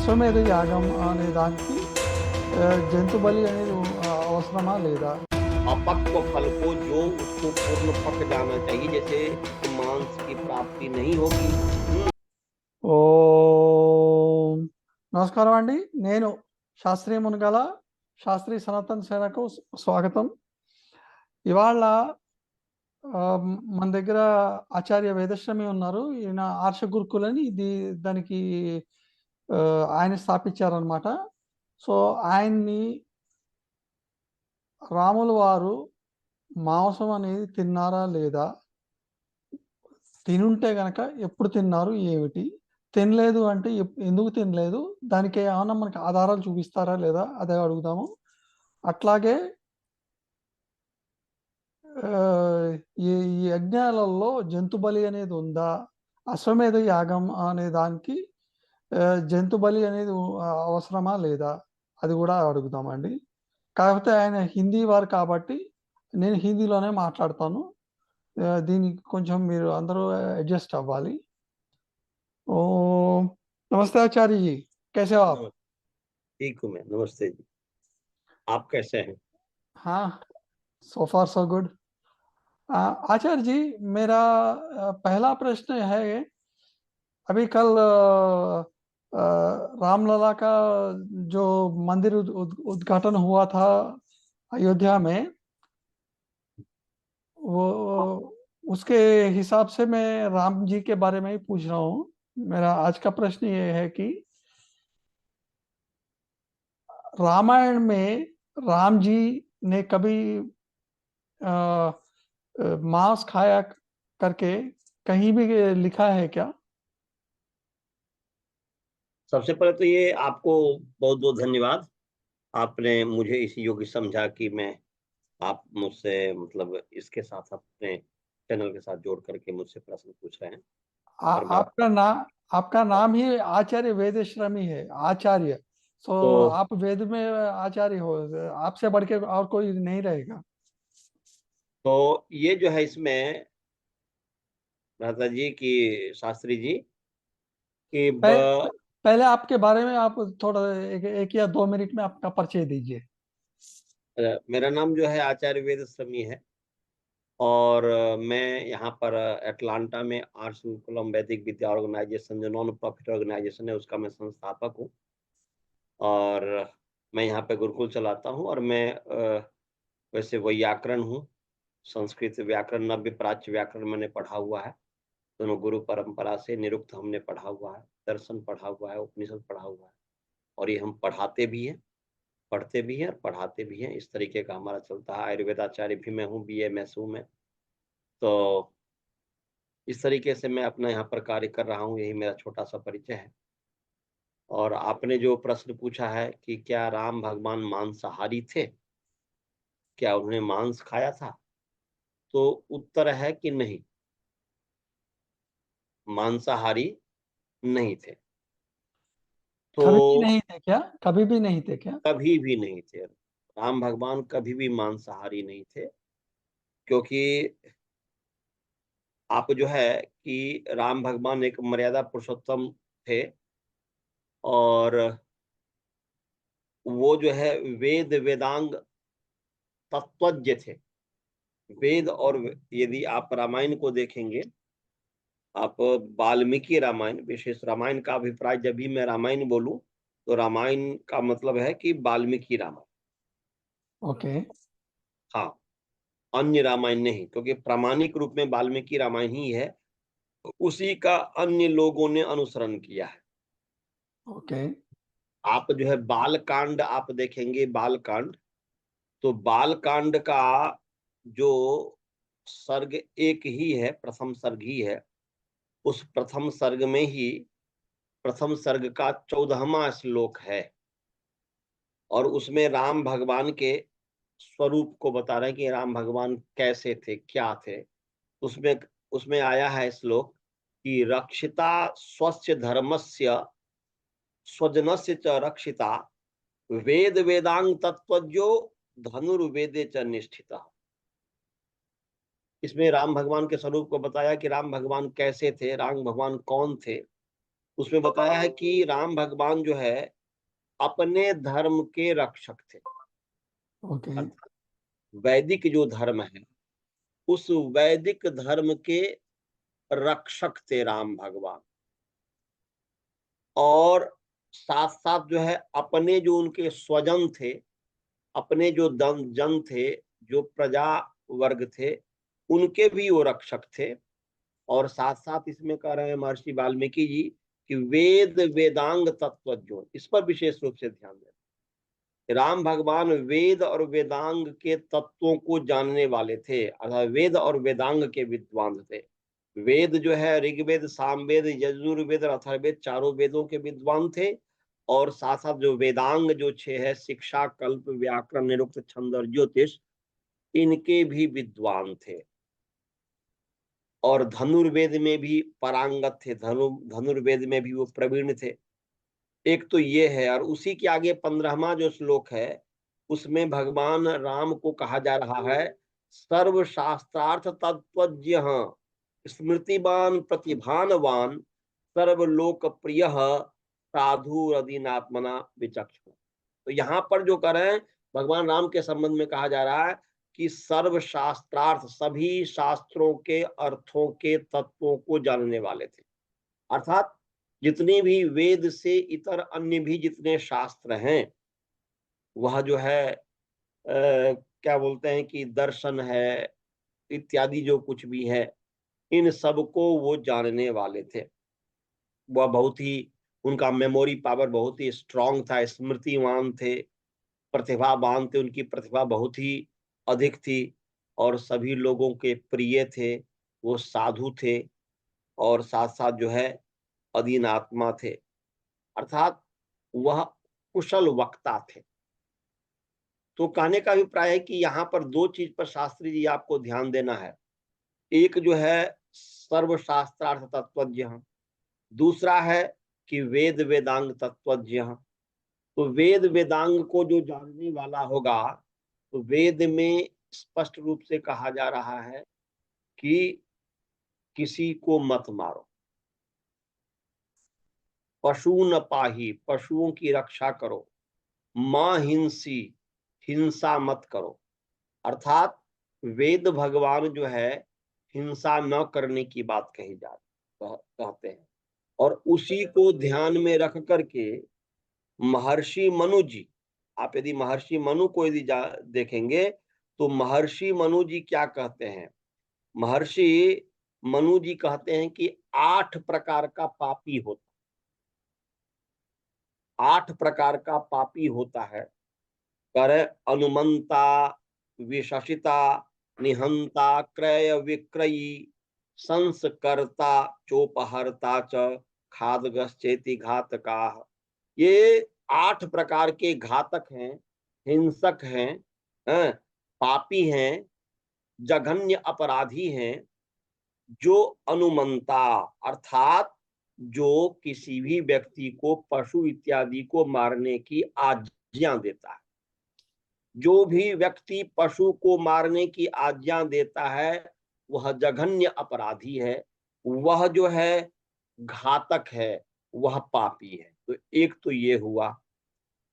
అశ్వమేధ యాగం అనే దానికి జంతు బలి అనేది అవసరమా లేదా? अपक्व फल को जो उसको पूर्ण पक जाना चाहिए, जैसे मांस की प्राप्ति नहीं होगी। ఓం నమస్కారం అండి. నేను శాస్త్రీయ మునగాల శాస్త్రీయ సనాతన సేనకు స్వాగతం. ఇవాళ మన దగ్గర ఆచార్య వేదశ్రమి ఉన్నారు. ఈయన ఆర్ష గురుకులని దానికి ఆయన స్థాపించారనమాట. సో ఆయన్ని రాముల వారు మాంసం అనేది తిన్నారా లేదా? తినుంటే గనక ఎప్పుడు తిన్నారు? ఏమిటి? తినలేదు అంటే ఎందుకు తినలేదు? దానికి ఏమన్నా మనకి ఆధారాలు చూపిస్తారా లేదా? అదే అడుగుదాము. అట్లాగే ఈ ఈ యజ్ఞాలలో జంతు బలి అనేది ఉందా? అశ్వమేధ యాగం అనే దానికి జంతు బలి అనేది అవసరమా లేదా? అది కూడా అడుగుదామండి. కాకపోతే ఆయన హిందీ వారు కాబట్టి నేను హిందీలోనే మాట్లాడతాను. దీనికి కొంచెం మీరు అందరూ అడ్జస్ట్ అవ్వాలి. ओम नमस्ते आचार्य जी, कैसे हो आप? ठीक हूँ मैं, नमस्ते जी। आप कैसे हैं? हाँ, सो फार सो गुड। आचार्य जी, मेरा पहला प्रश्न है, अभी कल रामलला का जो मंदिर उद्घाटन हुआ था अयोध्या में, वो उसके हिसाब से मैं राम जी के बारे में ही पूछ रहा हूँ। मेरा आज का प्रश्न ये है कि रामायण में राम जी ने कभी मांस खाया करके कहीं भी लिखा है क्या? सबसे पहले तो ये आपको बहुत-बहुत धन्यवाद। आपने मुझे इस योग्य समझा कि मैं आप मुझसे मतलब इसके साथ अपने चैनल के साथ जोड़ करके मुझसे प्रश्न पूछ रहे हैं और मैं आपका नाम ही आचार्य वेदश्रमी है, आचार्य। सो तो आप वेद में आचार्य हो, आपसे बढ़ के और कोई नहीं रहेगा। ये जो है इसमें भ्राता जी की शास्त्री जी कि पह, ब पहले आपके बारे में आप थोड़ा एक या 2 मिनट में आपका परिचय दीजिए। मेरा नाम जो है आचार्य वेदस्वामी है और मैं यहाँ पर अटलांटा में आर्ट्स गुरुकुलम वैदिक विद्या ऑर्गेनाइजेशन जो नॉन प्रॉफिट ऑर्गेनाइजेशन है उसका मैं संस्थापक हूँ और मैं यहाँ पे गुरुकुल चलाता हूँ और मैं वैसे वैयाकरण हूँ, संस्कृत व्याकरण, नव्य प्राच्य व्याकरण मैंने पढ़ा हुआ है। दोनों गुरु परंपरा से निरुक्त हमने पढ़ा हुआ है, दर्शन पढ़ा हुआ है, उपनिषद पढ़ा हुआ है और ये हम पढ़ाते भी हैं, पढ़ते भी हैं और पढ़ाते भी हैं। इस तरीके का हमारा चलता है। आयुर्वेदाचार्य भी मैं हूँ, बीएमएस हूँ मैं। तो इस तरीके से मैं अपना यहाँ पर कार्य कर रहा हूँ, यही मेरा छोटा-सा परिचय है। और आपने जो प्रश्न पूछा है कि क्या राम भगवान मांसाहारी थे? क्या उन्होंने मांस खाया था? तो उत्तर है कि नहीं, मांसाहारी नहीं थे। तो कभी भी नहीं थे क्या? कभी भी नहीं थे क्या? कभी भी नहीं थे। राम भगवान कभी भी मांसाहारी नहीं थे क्योंकि आप जो है कि राम भगवान एक मर्यादा पुरुषोत्तम थे और वो जो है वेद वेदांग तत्वज्ञ थे। वेद और यदि आप रामायण को देखेंगे, आप वाल्मीकि रामायण, विशेष रामायण का अभिप्राय जब भी मैं रामायण बोलूँ, तो रामायण का मतलब है कि वाल्मीकि रामायण। ओके। हाँ, अन्य रामायण नहीं, क्योंकि प्रामाणिक रूप में वाल्मीकि रामायण ही है, उसी का अन्य लोगों ने अनुसरण किया है। ओके। आप जो है बालकांड आप देखेंगे बालकांड, तो बालकांड का जो सर्ग एक ही है, प्रथम सर्ग ही है। उस प्रथम सर्ग में ही प्रथम सर्ग का 14वां श्लोक है और उसमें राम भगवान के स्वरूप को बता रहे हैं कि राम भगवान कैसे थे, क्या थे। उसमें उसमें आया है श्लोक कि रक्षिता स्वस्य धर्मस्य स्वजनस्य च रक्षिता वेद वेदांग तत्वज्ञो धनुर्वेदे च निष्ठिता। इसमें राम भगवान के स्वरूप को बताया कि राम भगवान कैसे थे, राम भगवान कौन थे। उसमें बताया है कि राम भगवान जो है अपने धर्म के रक्षक थे। ओके। अर्थात वैदिक जो धर्म है, उस वैदिक धर्म के रक्षक थे राम भगवान। और साथ साथ जो है अपने जो उनके स्वजन थे, अपने जो जन थे, जो प्रजा वर्ग थे, उनके भी वो रक्षक थे। और साथ साथ इसमें कह रहे हैं महर्षि वाल्मीकि जी कि वेद वेदांग तत्वज्ञों, इस पर विशेष रूप से ध्यान दें। राम भगवान वेद और वेदांग के तत्वों को जानने वाले थे, अर्थात वेद और वेदांग के विद्वान थे। वेद जो है ऋग्वेद, सामवेद, यजुर्वेद और अथर्ववेद, चारों वेदों के विद्वान थे। और साथ साथ जो वेदांग जो 6 है, शिक्षा, कल्प, व्याकरण, निरुक्त, छंद और ज्योतिष, इनके भी विद्वान थे। और धनुर्वेद में भी पारंगत थे, धनुर्वेद में भी वो प्रवीण थे। एक तो ये है। और उसी के आगे 15वां जो श्लोक है, उसमें भगवान राम को कहा जा रहा है सर्व शास्त्रार्थ तत्वज्ञ, स्मृतिवान प्रतिभानवान, सर्वलोक प्रिय, साधु रदीनात्मना विचक्षण। तो यहाँ पर जो कर रहे हैं, भगवान राम के संबंध में कहा जा रहा है कि सर्व शास्त्रार्थ, सभी शास्त्रों के अर्थों के तत्वों को जानने वाले थे। अर्थात जितने भी वेद से इतर अन्य भी जितने शास्त्र हैं, वह जो है क्या बोलते हैं कि दर्शन है इत्यादि जो कुछ भी है, इन सबको वो जानने वाले थे। वह बहुत ही, उनका मेमोरी पावर बहुत ही स्ट्रांग था, स्मृतिवान थे, प्रतिभावान थे, उनकी प्रतिभा बहुत ही अधिक थी और सभी लोगों के प्रिय थे। वो साधु थे और साथ साथ जो है अधीन आत्मा थे, अर्थात वह कुशल वक्ता थे। तो कहने का अभिप्राय है कि यहाँ पर 2 चीज पर शास्त्री जी आपको ध्यान देना है। एक जो है सर्वशास्त्रार्थ तत्वज्ञ, दूसरा है कि वेद वेदांग तत्वज्ञ। तो वेद वेदांग को जो जानने वाला होगा, तो वेद में स्पष्ट रूप से कहा जा रहा है कि किसी को मत मारो, पशु न पाही, पशुओं की रक्षा करो, मां हिंसी, हिंसा मत करो। अर्थात वेद भगवान जो है हिंसा न करने की बात कही कहते हैं। और उसी को ध्यान में रख करके महर्षि मनु जी, आप यदि महर्षि मनु को यदि देखेंगे, तो महर्षि मनु जी क्या कहते हैं? महर्षि मनु जी कहते हैं कि 8 प्रकार का पापी होता, 8 प्रकार का पापी होता है। कर अनुमंता, विशशिता, निहंता, क्रय विक्रयी, संस्कर्ता, चोपहर्ता च, खादगश्चेति घातका। ये 8 प्रकार के घातक हैं, हिंसक हैं, पापी हैं, जघन्य अपराधी हैं, जो अनुमंता, अर्थात जो किसी भी व्यक्ति को पशु इत्यादि को मारने की आज्ञा देता है। जो भी व्यक्ति पशु को मारने की आज्ञा देता है, वह जघन्य अपराधी है, वह जो है घातक है, वह पापी है। तो एक तो ये हुआ।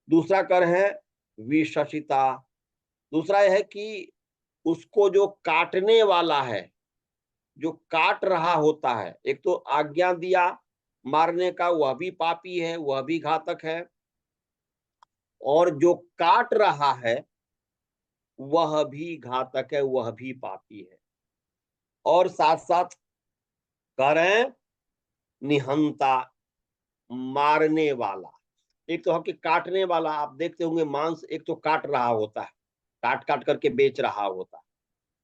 दूसरा कर है विशशिता। दूसरा यह है कि उसको जो काटने वाला है, जो काट रहा होता है, एक तो आज्ञा दिया मारने का, वह भी पापी है, वह भी घातक है। और जो काट रहा है वह भी घातक है, वह भी पापी है। और साथ साथ कह रहे हैं निहंता, मारने वाला। एक तो है कि काटने वाला, आप देखते होंगे मांस एक तो काट रहा होता है, काट काट करके बेच रहा होता है,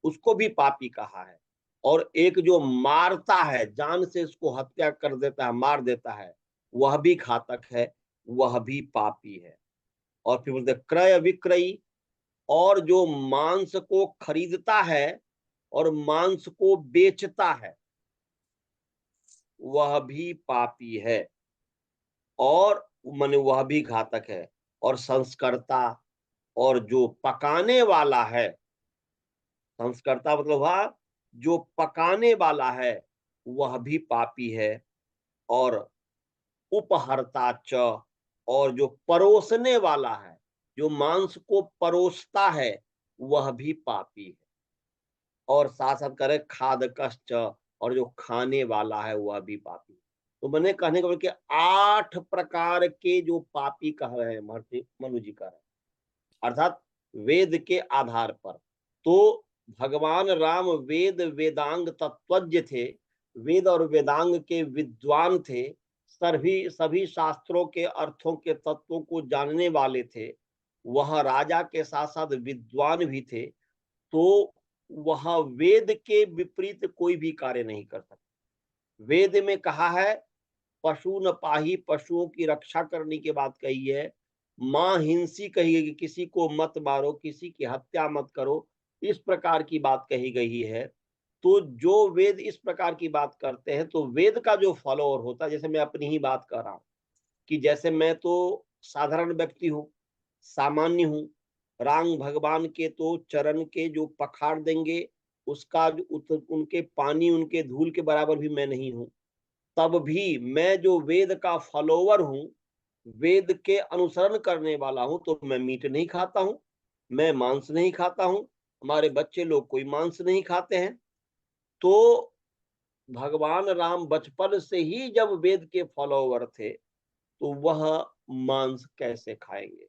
उसको भी पापी कहा है। और एक जो मारता है, जान से उसको हत्या कर देता है, मार देता है, वह भी घातक है, वह भी पापी है। और फिर बोलते क्रय विक्रयी, और जो मांस को खरीदता है और मांस को बेचता है, वह भी पापी है और माने वह भी घातक है। और संस्कर्ता, और जो पकाने वाला है, संस्कर्ता मतलब हुआ जो पकाने वाला है, वह भी पापी है। और उपहर्ता च, और जो परोसने वाला है, जो मांस को परोसता है, वह भी पापी है। और साथ साथ करे खादकश्च, और जो खाने वाला है वह भी पापी। तो मैंने कहने का मतलब कि 8 प्रकार के जो पापी कह रहे हैं, महर्षि मनु जी कह रहे हैं, अर्थात वेद के आधार पर। तो भगवान राम वेद वेदांग तत्वज्ञ थे, वेद और वेदांग के विद्वान थे, सभी सभी शास्त्रों के अर्थों के तत्वों को जानने वाले थे। वह राजा के साथ साथ विद्वान भी थे। तो वह वेद के विपरीत कोई भी कार्य नहीं कर सकते। वेद में कहा है पशु न पाही, पशुओं की रक्षा करने की बात कही है। मां हिंसी कही गई कि किसी को मत मारो, किसी की हत्या मत करो, इस प्रकार की बात कही गई है। तो जो वेद इस प्रकार की बात करते हैं, तो वेद का जो फॉलोअर होता है, जैसे मैं अपनी ही बात कर रहा हूं कि जैसे मैं तो साधारण व्यक्ति हूँ, सामान्य हूँ, राम भगवान के तो चरण के जो पखाड़ देंगे, उसका उनके पानी, उनके धूल के बराबर भी मैं नहीं हूँ। तब भी मैं जो वेद का फॉलोवर हूँ, वेद के अनुसरण करने वाला हूँ, तो मैं मीट नहीं खाता हूँ, मैं मांस नहीं खाता हूँ, हमारे बच्चे लोग कोई मांस नहीं खाते हैं। तो भगवान राम बचपन से ही जब वेद के फॉलोवर थे, तो वह मांस कैसे खाएंगे?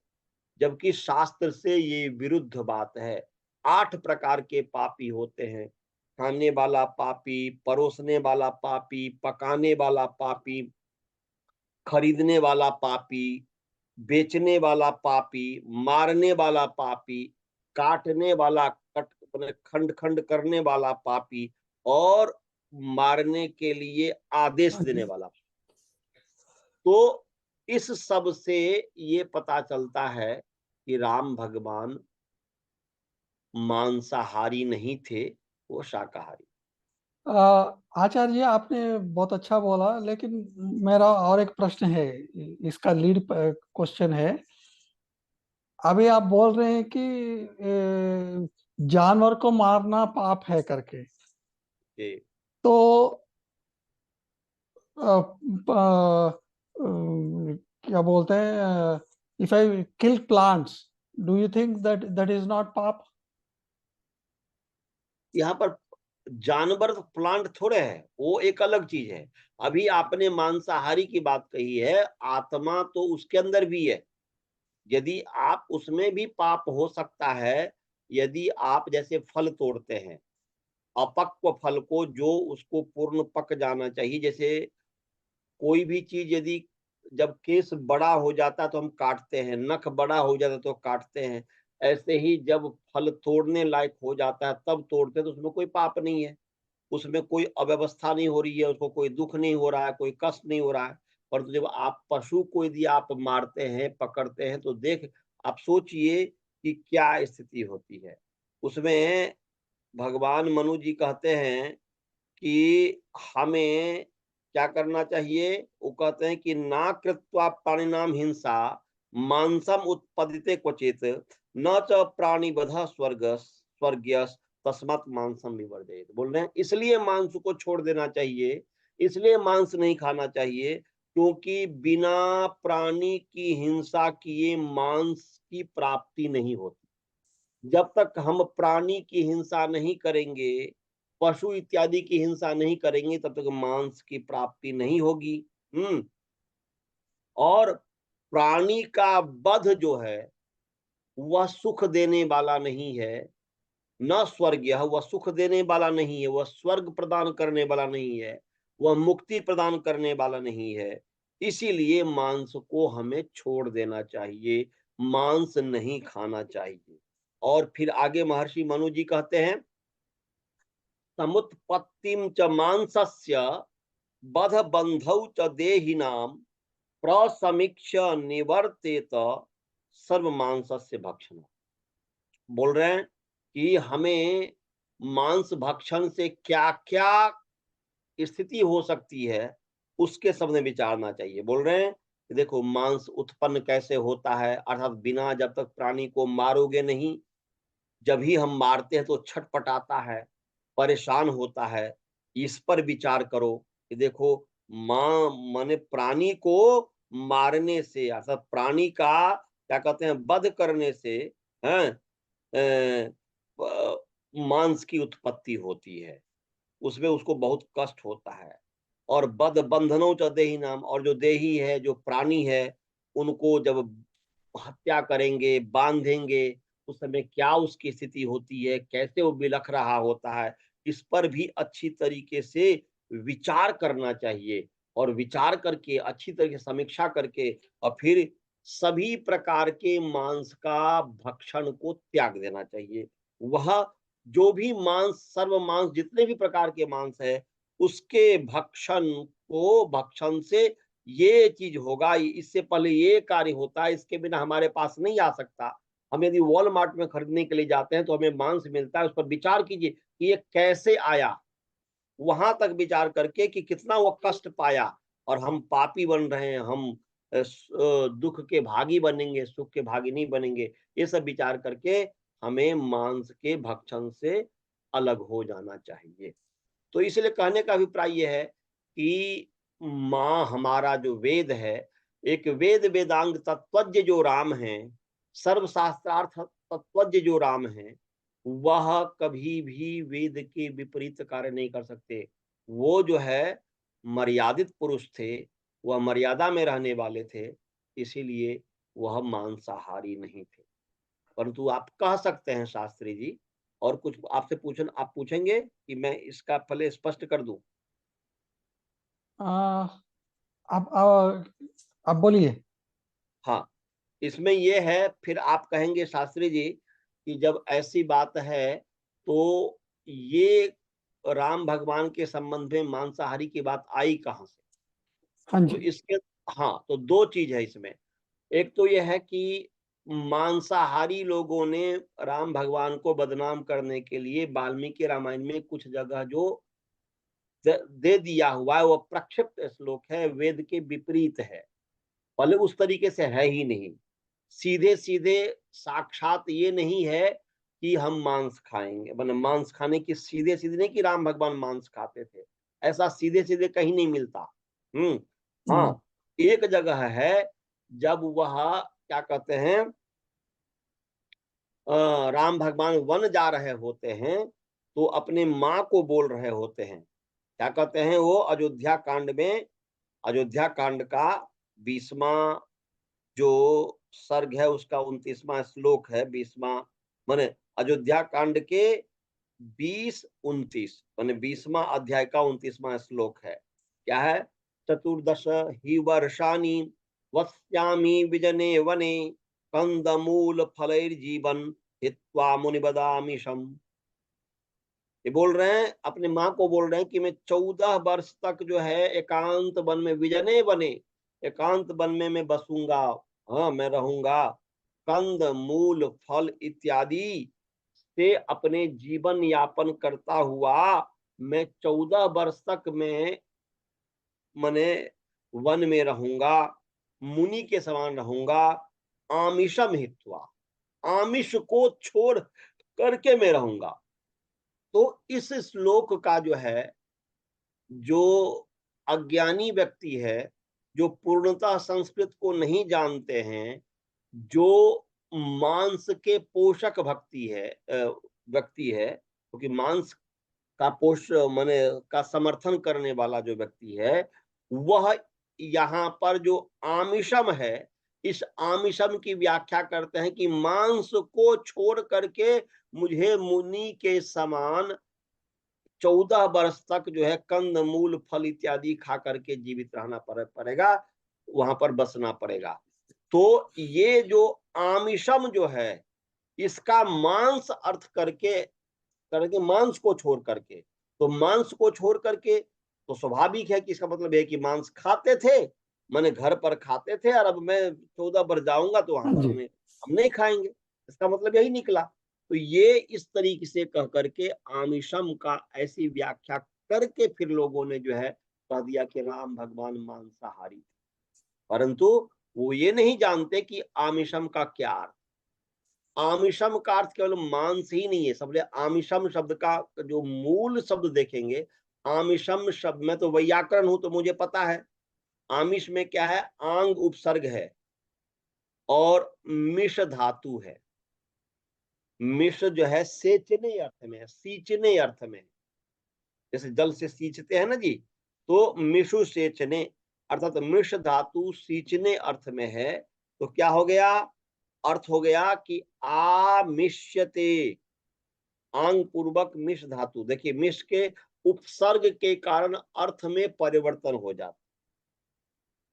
जबकि शास्त्र से ये विरुद्ध बात है। 8 प्रकार के पापी होते हैं। खाने वाला पापी, परोसने वाला पापी, पकाने वाला पापी, खरीदने वाला पापी, बेचने वाला पापी, मारने वाला पापी, काटने वाला, कट माने खंड-खंड करने वाला पापी, और मारने के लिए आदेश हाँ देने जी। वाला। तो इस सब से ये पता चलता है कि राम भगवान मांसाहारी नहीं थे, वो शाकाहारी। अ, आचार्य आपने बहुत अच्छा बोला, लेकिन मेरा और एक प्रश्न है, इसका लीड क्वेश्चन है। अभी आप बोल रहे हैं कि जानवर को मारना पाप है करके, जी। तो अ, क्या बोलते हैं, if I kill plants, do you think that that is not पाप? यहाँ पर जानवर तो प्लांट थोड़े है, वो एक अलग चीज है। अभी आपने मांसाहारी की बात कही है, आत्मा तो उसके अंदर भी है। यदि आप उसमें भी पाप हो सकता है, यदि आप जैसे फल तोड़ते हैं, अपक्व फल को, जो उसको पूर्ण पक जाना चाहिए, जैसे कोई भी चीज यदि जब केस बड़ा हो जाता है तो हम काटते हैं, नख बड़ा हो जाता है तो काटते हैं। ऐसे ही जब फल तोड़ने लायक हो जाता है तब तोड़ते हैं, तो उसमें कोई पाप नहीं है, उसमें कोई अव्यवस्था नहीं हो रही है, उसको कोई दुख नहीं हो रहा है, कोई कष्ट नहीं हो रहा है। परंतु जब आप पशु को यदि आप मारते हैं, पकड़ते हैं, तो देख आप सोचिए कि क्या स्थिति होती है। उसमें भगवान मनु जी कहते हैं कि हमें क्या करना चाहिए? वो कहते हैं कि ना कृत्वा प्राणिनाम हिंसा, मांसम उत्पद्यते क्वचित, न च प्राणिवधः स्वर्ग्यस्, तस्मात् मांसम विवर्जेत। बोल रहे हैं इसलिए मांस को छोड़ देना चाहिए, इसलिए मांस नहीं खाना चाहिए, क्योंकि बिना प्राणी की हिंसा किए मांस की प्राप्ति नहीं होती। जब तक हम प्राणी की हिंसा नहीं करेंगे, पशु इत्यादि की हिंसा नहीं करेंगे, तब तक मांस की प्राप्ति नहीं होगी। हम्म। और प्राणी का वध जो है, वह सुख देने वाला नहीं है। न स्वर्ग, यह वह सुख देने वाला नहीं है, वह स्वर्ग प्रदान करने वाला नहीं है, वह मुक्ति प्रदान करने वाला नहीं है। इसीलिए मांस को हमें छोड़ देना चाहिए, मांस नहीं खाना चाहिए। और फिर आगे महर्षि मनु जी कहते हैं, समुत्पत्तिम च मांसस्य बध बंधौ च देहिनाम प्रसमीक्ष्य निवर्तेत सर्व मांसस्य भक्षण। बोल रहे हैं कि हमें मांस भक्षण से क्या क्या स्थिति हो सकती है, उसके सब में विचारना चाहिए। बोल रहे हैं कि देखो मांस उत्पन्न कैसे होता है, अर्थात बिना जब तक प्राणी को मारोगे नहीं, जब ही हम मारते हैं तो छटपटाता है, परेशान होता है। इस पर विचार करो कि देखो माने प्राणी को मारने से, अर्थात प्राणी का क्या कहते हैं वध करने से, हैं, मांस की उत्पत्ति होती है, उसमें उसको बहुत कष्ट होता है। और बद बंधनों च देही नाम, और जो देही है, जो प्राणी है, उनको जब हत्या करेंगे, बांधेंगे, उस समय क्या उसकी स्थिति होती है, कैसे वो बिलख रहा होता है, इस पर भी अच्छी तरीके से विचार करना चाहिए। और विचार करके अच्छी तरह से समीक्षा करके और फिर सभी प्रकार के मांस का भक्षण को त्याग देना चाहिए। वह जो भी मांस, सर्व मांस, जितने भी प्रकार के मांस है, उसके भक्षण से ये चीज होगा, इससे पहले ये कार्य होता है, इसके बिना हमारे पास नहीं आ सकता। हम यदि वॉलमार्ट में खरीदने के लिए जाते हैं तो हमें मांस मिलता है, उस पर विचार कीजिए कि ये कैसे आया, वहां तक विचार करके कि कितना वो कष्ट पाया, और हम पापी बन रहे हैं, हम दुख के भागी बनेंगे, सुख के भागी नहीं बनेंगे। ये सब विचार करके हमें मांस के भक्षण से अलग हो जाना चाहिए। तो इसलिए कहने का अभिप्राय ये है कि माँ हमारा जो वेद है, एक वेद वेदांग तत्वज्ञ जो राम है, सर्वशास्त्रार्थ तत्वज्ञ जो राम है, वह कभी भी वेद के विपरीत कार्य नहीं कर सकते। वो जो है मर्यादित पुरुष थे, वह मर्यादा में रहने वाले थे, इसीलिए वह मांसाहारी नहीं थे। परंतु आप कह सकते हैं शास्त्री जी, और कुछ आपसे आप पूछेंगे कि मैं इसका पहले स्पष्ट कर दूं? आ, आप बोलिए। हाँ, इसमें ये है, फिर आप कहेंगे शास्त्री जी कि जब ऐसी बात है तो ये राम भगवान के संबंध में मांसाहारी की बात आई कहाँ से? हाँ तो जी। इसके, हाँ, तो दो चीज है इसमें। एक तो यह है कि मांसाहारी लोगों ने राम भगवान को बदनाम करने के लिए वाल्मीकि रामायण में कुछ जगह जो दे दिया हुआ है, वो प्रक्षिप्त श्लोक है, वेद के विपरीत है, भले उस तरीके से है ही नहीं। सीधे सीधे साक्षात ये नहीं है कि हम मांस खाएंगे, मतलब मांस खाने की सीधे सीधे नहीं कि राम भगवान मांस खाते थे, ऐसा सीधे सीधे कहीं नहीं मिलता। हम्म। हम्म। हाँ, एक जगह है, जब वह क्या कहते हैं, राम भगवान वन जा रहे होते हैं, तो अपने माँ को बोल रहे होते हैं, क्या कहते हैं वो, अयोध्या कांड में, अयोध्या कांड का 20वां जो सर्ग है, उसका 29वां श्लोक है, 20वां, माने अयोध्या कांड के 20-29, माने 20वां अध्याय का 29वां श्लोक है। क्या है? चतुर्दश ही वर्षाणि वत्स्यामि विजने वने कंदमूल फलैर्जीवन हित्वा मुनिबदामिशम। ये बोल रहे हैं, अपने माँ को बोल रहे हैं कि मैं 14 वर्ष तक जो है एकांत वन में, विजने बने, एकांत वन में मैं बसूंगा, हाँ मैं रहूंगा, कंद मूल फल इत्यादि से अपने जीवन यापन करता हुआ मैं 14 वर्ष तक मैं मने वन में रहूंगा, मुनि के समान रहूंगा, आमिषम हित्वा, आमिष को छोड़ करके मैं रहूंगा। तो इस श्लोक का जो है, जो अज्ञानी व्यक्ति है, जो पूर्णतः संस्कृत को नहीं जानते हैं, जो मांस के पोषक व्यक्ति है, क्योंकि मांस का पोष माने का समर्थन करने वाला जो व्यक्ति है, वह यहाँ पर जो आमिषम है, इस आमिषम की व्याख्या करते हैं कि मांस को छोड़ करके मुझे मुनि के समान 14 वर्ष तक जो है कंद मूल फल इत्यादि खा करके जीवित रहना पड़ेगा, वहां पर बसना पड़ेगा। तो ये जो आमिषम जो है, इसका मांस अर्थ करके करके मांस को छोड़ करके, तो मांस को छोड़ करके, तो स्वाभाविक है कि इसका मतलब है कि मांस खाते थे, मैंने घर पर खाते थे, और अब मैं 14 पर जाऊंगा तो वहां हाँ पर जी। हम नहीं खाएंगे, इसका मतलब यही निकला। तो ये इस तरीके से कह करके आमिषम का ऐसी व्याख्या करके फिर लोगों ने जो है कह दिया कि राम भगवान मांसाहारी थे, परंतु वो ये नहीं जानते कि आमिषम का क्या अर्थ। आमिषम का अर्थ केवल मांस ही नहीं है, सबले आमिषम शब्द का जो मूल शब्द देखेंगे, आमिषम शब्द, मैं तो वैयाकरण हूं तो मुझे पता है आमिष में क्या है, आंग उपसर्ग है और मिष धातु है। मिष जो है सेचने अर्थ में है, सींचने अर्थ में है। जैसे जल से सींचते हैं ना जी, तो मिषु सेचने अर्थात मिष धातु सींचने अर्थ में है। तो क्या हो गया, अर्थ हो गया कि आमिष्यते, आंग पूर्वक मिष धातु। देखिए मिष के उपसर्ग के कारण अर्थ में परिवर्तन हो जाता।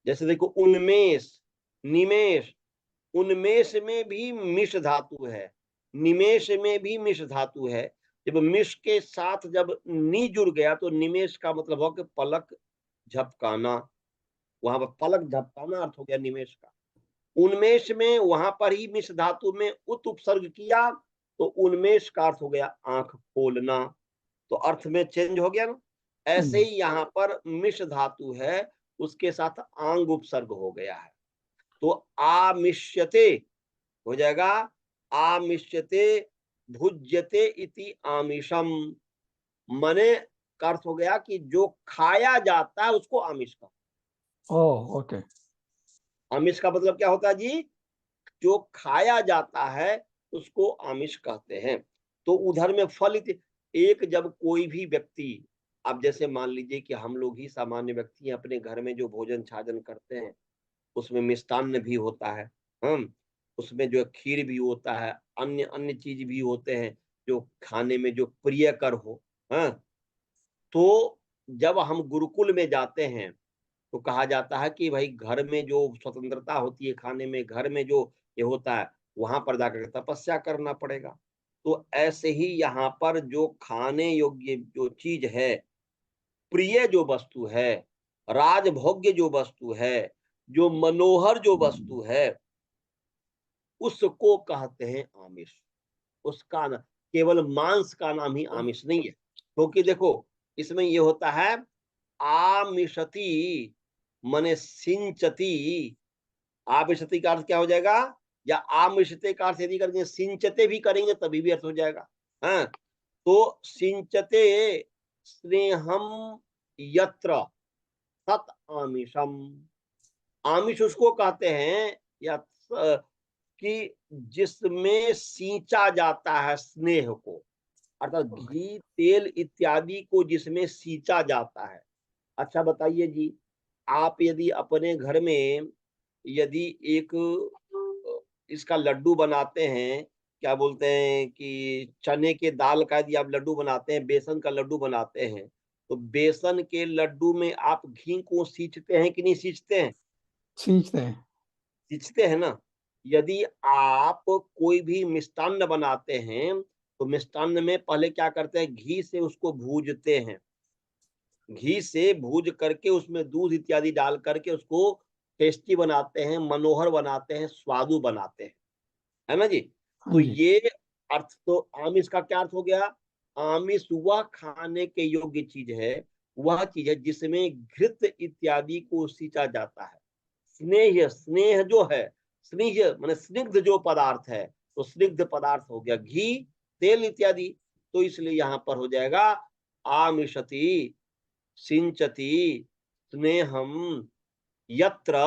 जैसे देखो उन्मेष, निमेष, उन्मेष में भी मिष धातु है, निमेष में भी मिष धातु है। जब मिष के साथ जब नी जुड़ गया तो निमेष का मतलब हो कि पलक झपकाना, वहां पर पलक झपकाना अर्थ हो गया निमेष का। उन्मेष में वहां पर ही मिष धातु में उत उपसर्ग किया तो उन्मेष का अर्थ हो गया आंख खोलना, तो अर्थ में चेंज हो गया ना। ऐसे ही यहाँ पर मिष धातु है, उसके साथ आंग उपसर्ग हो गया है, तो आमिष्यते हो जाएगा आमिष्यते भुज्यते इति आमिषम, मने का अर्थ हो गया कि जो खाया जाता है उसको आमिष का। Oh okay. आमिष का मतलब क्या होता है जी, जो खाया जाता है उसको आमिष कहते हैं। तो उधर में फल एक जब कोई भी व्यक्ति, अब जैसे मान लीजिए कि हम लोग ही सामान्य व्यक्ति हैं, अपने घर में जो भोजन छाजन करते हैं उसमें मिष्टान्न भी होता है, हम उसमें जो खीर भी होता है, अन्य अन्य चीज भी होते हैं जो खाने में जो प्रियकर हो। हाँ, तो जब हम गुरुकुल में जाते हैं तो कहा जाता है कि भाई घर में जो स्वतंत्रता होती है खाने में, घर में जो ये होता है वहां पर जाकर तपस्या करना पड़ेगा। तो ऐसे ही यहाँ पर जो खाने योग्य जो चीज है, प्रिय जो वस्तु है, राजभोग्य जो वस्तु है, जो मनोहर जो वस्तु है, उसको कहते हैं आमिष। उसका ना केवल मांस का नाम ही आमिष नहीं है, क्योंकि देखो इसमें ये होता है आमिषति मने सिंचती, आमिषति का अर्थ क्या हो जाएगा, या आमिषते का अर्थ यदि करेंगे सिंचते भी करेंगे तभी भी अर्थ हो जाएगा। हाँ, तो सिंचते स्नेहम यत्र तत् आमिषम, आमिष उसको कहते हैं या कि जिसमें सींचा जाता है स्नेह को, अर्थात घी तेल इत्यादि को जिसमें सींचा जाता है। अच्छा बताइए जी, आप यदि अपने घर में यदि एक इसका लड्डू बनाते हैं, क्या बोलते हैं कि चने के दाल का यदि आप लड्डू बनाते हैं, बेसन का लड्डू बनाते हैं, तो बेसन के लड्डू में आप घी को सींचते हैं कि नहीं सींचते हैं? सींचते हैं। सींचते हैं ना। यदि आप कोई भी मिष्टान्न बनाते हैं तो मिष्टान्न में पहले क्या करते हैं, घी से उसको भूजते हैं, घी से भूज करके उसमें दूध इत्यादि डाल करके उसको टेस्टी बनाते हैं, मनोहर बनाते हैं, स्वादु बनाते हैं, है ना जी। तो हाँ जी। ये अर्थ तो आमिष का क्या अर्थ हो गया, आमिष वह खाने के योग्य चीज है, वह चीज है जिसमें घृत इत्यादि को सींचा जाता है। स्नेह, स्नेह जो है, स्नेह माने स्निग्ध जो पदार्थ है, तो स्निग्ध पदार्थ हो गया घी तेल इत्यादि। तो इसलिए यहाँ पर हो जाएगा आमिषति सिंचति स्नेहम यत्र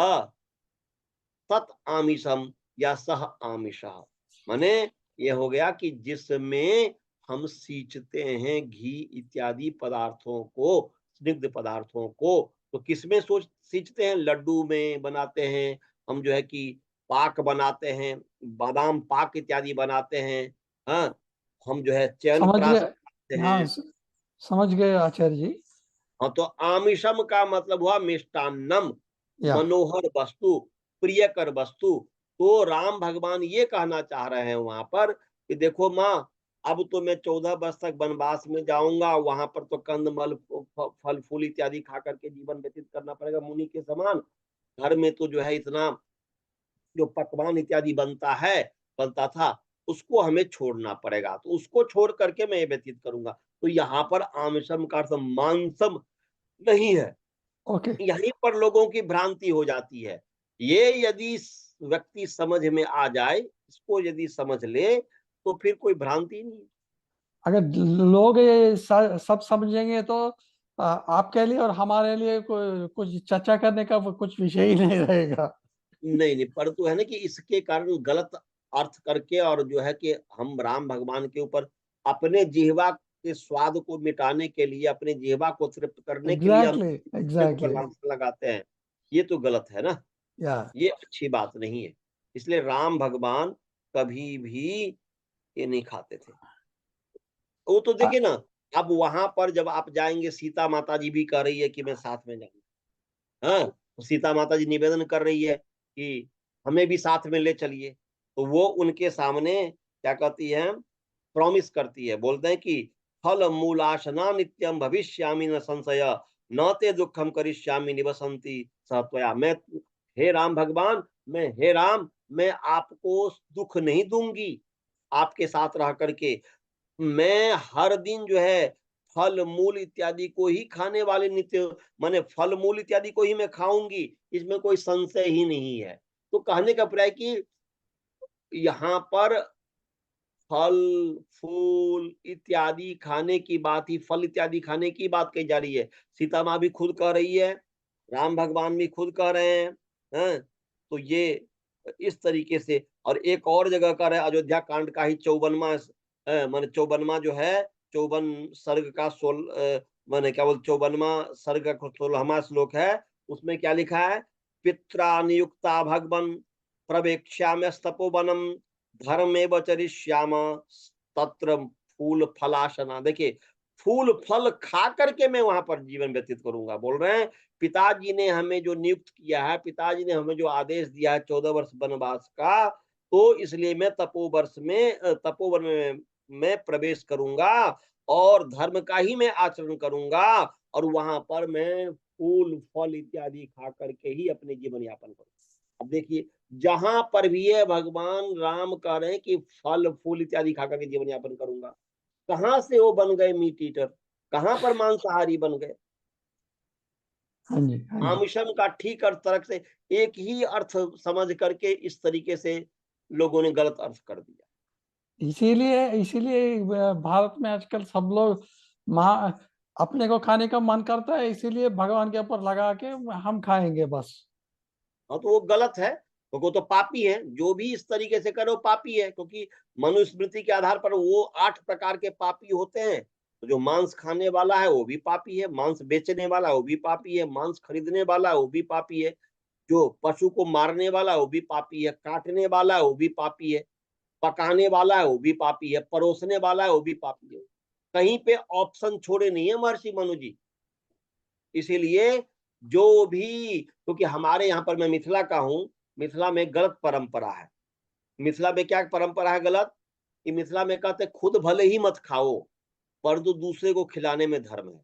तत् आमिषम या सह आमिषः, माने ये हो गया कि जिसमें हम सींचते हैं घी इत्यादि पदार्थों को, स्निग्ध पदार्थों को, तो किसमें सोच सींचते हैं, लड्डू में बनाते हैं हम, जो है कि पाक बनाते हैं, बादाम पाक इत्यादि बनाते हैं। हाँ, हम जो है समझ च्यवनप्राश बनाते गए। हाँ हैं। समझ गए आचार्य जी। हाँ, तो आमिषम का मतलब हुआ मिष्टान्नम, या मनोहर वस्तु, प्रियकर वस्तु। तो राम भगवान ये कहना चाह रहे हैं वहां पर कि देखो माँ, अब तो मैं 14 वर्ष तक वनवास में जाऊंगा, वहां पर तो कंदमल फल फूल इत्यादि खा करके जीवन व्यतीत करना पड़ेगा मुनि के समान। घर में तो जो है इतना जो पकवान इत्यादि बनता था, उसको हमें छोड़ना पड़ेगा, तो उसको छोड़ करके मैं ये व्यतीत करूंगा। तो यहाँ पर आमिषम का अर्थ मांसम नहीं है। ओके। यहीं पर लोगों की भ्रांति हो जाती है। ये यदि व्यक्ति समझ में आ जाए, इसको यदि समझ ले, तो फिर कोई भ्रांति नहीं। अगर लोग ये सब समझेंगे तो आपके लिए और हमारे लिए कोई कुछ चर्चा करने का कुछ विषय ही नहीं रहेगा। नहीं, नहीं, परंतु है ना कि इसके कारण गलत अर्थ करके और जो है कि हम राम भगवान के ऊपर अपने जिह्वा के स्वाद को मिटाने के लिए, अपने जिह्वा को तृप्त करने के लिए हम एग्जैक्टली, दूसरे के ऊपर एग्जैक्टली। लांछन लगाते हैं। ये तो गलत है ना, या ये अच्छी बात नहीं है। इसलिए राम भगवान कभी भी ये नहीं खाते थे। वो तो देखिए ना, अब वहाँ पर जब आप जाएँगे सीता माता जी भी कह रही है कि मैं साथ में जाऊँगी। हाँ, तो सीता माता जी निवेदन कर रही है कि हमें भी साथ में ले चलिए। तो वो उनके सामने क्या कहती हैं, प्रॉमिस करती है, बोलते हैं कि फल मूलाशना नित्यम भविष्यामि न संशय, न ते दुःखम करिष्यामि निवसन्ति सह त्वया। हे राम भगवान, हे राम, मैं आपको दुःख नहीं दूँगी, आपके साथ रह कर के। मैं हर दिन जो है फल-मूल इत्यादि को ही खाने वाले नित्य, माने फल-मूल इत्यादि को ही मैं खाऊँगी, इसमें कोई संशय ही नहीं है। तो कहने का अभिप्राय कि यहाँ पर फल, फूल इत्यादि खाने की बात ही, फल इत्यादि खाने की बात कही जा रही है। सीता माँ भी खुद कह रही है, राम भगवान भी खुद कह रहे हैं, हैं? तो ये इस तरीके से, और एक और जगह का है अयोध्या कांड का ही 54वां माने 54वां जो है, 54 सर्ग का माने क्या बोलते 54वां सर्ग का 16वां श्लोक है, उसमें क्या लिखा है? पित्रा नियुक्ता भगवन् प्रवेक्ष्याम्यस्तपोवनम् धर्मेव चरिष्याम तत्र फूल फलाशना। देखिए, फूल फल खा करके मैं वहां पर जीवन व्यतीत करूंगा। बोल रहे हैं पिताजी ने हमें जो नियुक्त किया है, पिताजी ने हमें जो आदेश दिया है 14 वर्ष वनवास का, तो इसलिए मैं तपोवन में मैं प्रवेश करूंगा और धर्म का ही मैं आचरण करूंगा, और वहां पर मैं फूल फल इत्यादि खा करके ही अपने जीवन यापन करूंगा। अब देखिए, जहां पर भी है भगवान राम कह रहे हैं कि फल फूल इत्यादि खा करके जीवन यापन करूंगा, कहां से वो बन गए मीट ईटर? कहां पर मांसाहारी बन गए? हाँ जी, हाँ जी। आमिषम का ठीक अर्थ तरक से एक ही अर्थ समझ करके इस तरीके से लोगों ने गलत अर्थ कर दिया। इसीलिए इसीलिए भारत में आजकल सब लोग महा अपने को खाने का मन करता है, इसीलिए भगवान के ऊपर लगा के हम खाएंगे बस। हाँ, तो वो गलत है, क्योंकि वो तो पापी है। जो भी इस तरीके से करे वो पापी है, क्योंकि मनुस्मृति के आधार पर वो 8 प्रकार के पापी होते हैं। तो जो मांस खाने वाला है वो भी पापी है, मांस बेचने वाला वो भी पापी है, मांस खरीदने वाला वो भी पापी है, जो पशु को मारने वाला वो भी पापी है, काटने वाला है वो भी पापी है, पकाने वाला है वो भी पापी है, परोसने वाला है वो भी पापी है। कहीं पे ऑप्शन छोड़े नहीं है महर्षि मनु जी। इसीलिए जो भी, क्योंकि हमारे यहाँ पर, मैं मिथिला का हूँ, मिथिला में गलत परंपरा है। मिथिला में क्या परंपरा है गलत? कि मिथिला में कहते हैं खुद भले ही मत खाओ, परंतु दूसरे को खिलाने में धर्म है।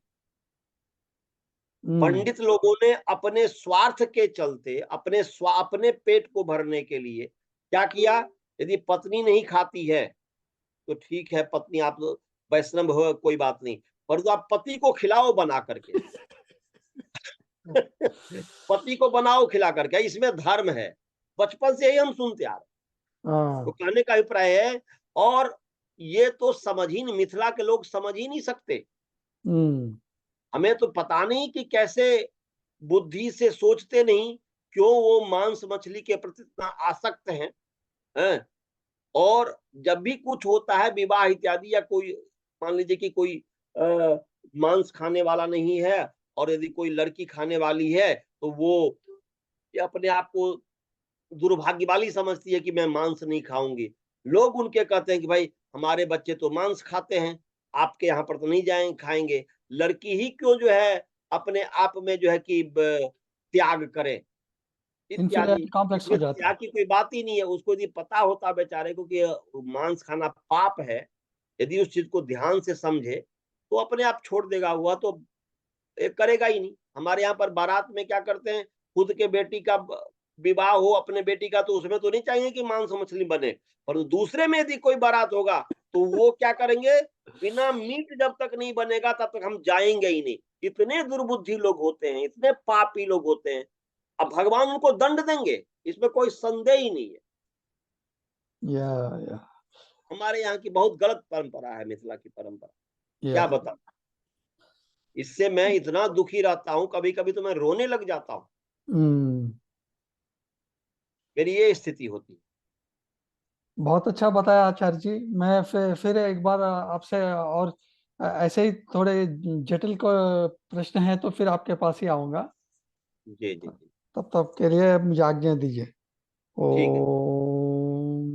हम्म। पंडित लोगों ने अपने स्वार्थ के चलते, अपने पेट को भरने के लिए क्या किया? यदि पत्नी नहीं खाती है, तो ठीक है, पत्नी आप वैष्णव हो कोई बात नहीं, परंतु आप पति को खिलाओ बना करके। पति को बनाओ खिला करके, इसमें धर्म है। बचपन से ही हम सुनते आ रहे हैं। तो हाँ। कहने का अभिप्राय है, और ये तो समझ ही नहीं, मिथिला के लोग समझ ही नहीं सकते। हम्म। हमें तो पता नहीं कि कैसे बुद्धि से सोचते नहीं, क्यों वो मांस मछली के प्रति इतना आसक्त हैं? और जब भी कुछ होता है विवाह इत्यादि, या कोई मान लीजिए कि कोई मांस खाने वाला नहीं है, और यदि कोई लड़की खाने वाली है, तो वो ये अपने आप को दुर्भाग्यवाली समझती है कि मैं मांस नहीं खाऊंगी। लोग उनके कहते हैं कि भाई हमारे बच्चे तो मांस खाते हैं, आपके यहाँ पर तो नहीं जाएंगे खाएंगे। लड़की ही क्यों जो है अपने आप में जो है कि त्याग करे इत्यादि। इन्फीरियरिटी कॉम्प्लेक्स इसमें हो जाता त्याग है। की कोई बात ही नहीं है। उसको यदि पता होता बेचारे को कि मांस खाना पाप है, यदि उस चीज को ध्यान से समझे, तो अपने आप छोड़ देगा। हुआ तो करेगा ही नहीं। हमारे यहाँ पर बारात में क्या करते हैं, खुद के बेटी का विवाह हो अपने बेटी का, तो उसमें तो नहीं चाहिए कि मांस मछली बने, पर दूसरे में यदि कोई बारात होगा, तो वो क्या करेंगे, बिना मीट जब तक नहीं बनेगा तब तक हम जाएंगे ही नहीं। इतने दुर्बुद्धि लोग होते हैं, इतने पापी लोग होते हैं। अब भगवान उनको दंड देंगे, इसमें कोई संदेह ही नहीं है। या या हमारे यहाँ की बहुत गलत परंपरा है, मिथिला की परंपरा। या क्या बता। इससे मैं इतना दुखी रहता हूँ, कभी-कभी तो मैं रोने लग जाता हूँ। हुँ। मेरी ये स्थिति होती है। बहुत अच्छा बताया आचार्य जी। मैं फिर एक बार आपसे और ऐसे ही थोड़े जटिल प्रश्न हैं तो फिर आपके पास ही आऊँगा। जी, जी, जी। तब तक के लिए मुझे आज्ञा दीजिए। ठीक है। ओम।